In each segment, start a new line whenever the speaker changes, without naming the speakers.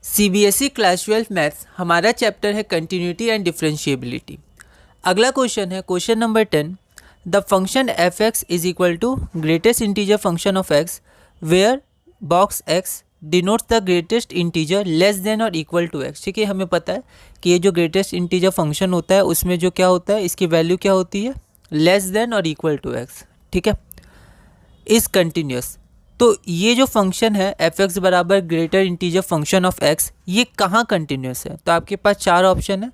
CBSE class 12 maths हमारा chapter है continuity and differentiability. अगला क्वेश्चन है question number 10। The function f x is equal to greatest integer function of x where box x denotes the greatest integer less than और equal to x. ठीक है, हमें पता है कि ये जो ग्रेटेस्ट इंटीजर फंक्शन होता है उसमें जो क्या होता है, इसकी वैल्यू क्या होती है, लेस देन और इक्वल टू एक्स। ठीक है, इज कंटिन्यूस। तो ये जो फंक्शन है एफ एक्स बराबर greater integer function of x, ये कहाँ कंटिन्यूस है? तो आपके पास चार ऑप्शन है,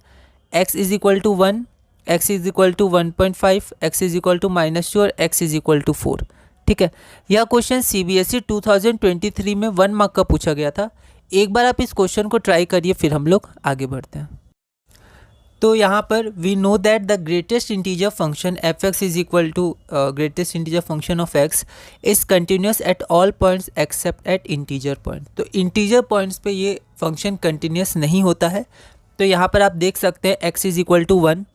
x is equal to 1, x is equal to 1.5, x is equal to -2 और एक्स इज इक्वल टू 4। ठीक है, यह क्वेश्चन सीबीएसई 2023 में 1 मार्क का पूछा गया था। एक बार आप इस क्वेश्चन को ट्राई करिए, फिर हम लोग आगे बढ़ते हैं। तो यहाँ पर we know that the greatest integer function f x is equal to greatest integer function of x is continuous at all points except at integer point. तो इंटीजर पॉइंट्स पे ये फंक्शन कंटिन्यूस नहीं होता है। तो यहाँ पर आप देख सकते हैं x is equal to 1,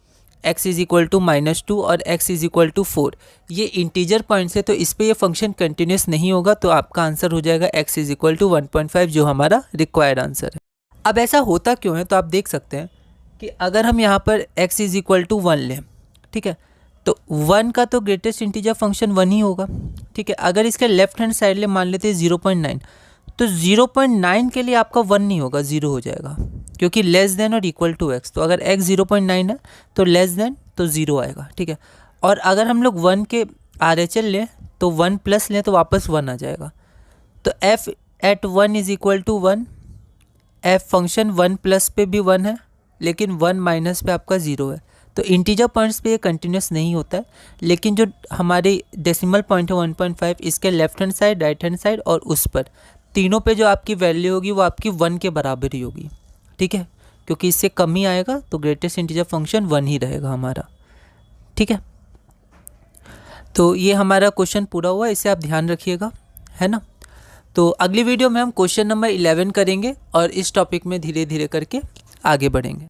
x is equal to -2 और एक्स इज इक्वल टू 4। ये इंटीजर पॉइंट्स है, तो इस पर ये फंक्शन कंटिन्यूस नहीं होगा। तो आपका आंसर हो जाएगा एक्स इज इक्वल टू 1.5, जो हमारा रिक्वायर्ड आंसर है। अब ऐसा होता क्यों है? तो आप देख सकते हैं कि अगर हम यहाँ पर x इज इक्वल टू 1 लें, ठीक है, तो 1 का तो ग्रेटेस्ट इंटीजर फंक्शन 1 ही होगा। ठीक है, अगर इसके लेफ्ट हैंड साइड ले मान लेते हैं 0.9, तो 0.9 के लिए आपका 1 नहीं होगा, 0 हो जाएगा, क्योंकि लेस देन और इक्वल टू x। तो अगर x 0.9 है तो लेस देन तो 0 आएगा। ठीक है, और अगर हम लोग 1 के RHL लें तो 1 प्लस लें तो वापस 1 आ जाएगा। तो f at 1 is equal to 1। f function 1 plus पे भी 1 है, लेकिन 1 माइनस पे आपका 0 है। तो इंटीजर पॉइंट्स पे ये कंटिन्यूस नहीं होता है। लेकिन जो हमारे डेसिमल पॉइंट है 1.5, इसके left hand side, right hand side और उस पर तीनों पे जो आपकी वैल्यू होगी वो आपकी 1 के बराबर ही होगी। ठीक है, क्योंकि इससे कम ही आएगा तो ग्रेटेस्ट इंटीजर फंक्शन 1 ही रहेगा हमारा। ठीक है, तो ये हमारा क्वेश्चन पूरा हुआ, इसे आप ध्यान रखिएगा, है ना। तो अगली वीडियो में हम क्वेश्चन नंबर 11 करेंगे और इस टॉपिक में धीरे धीरे करके आगे बढ़ेंगे।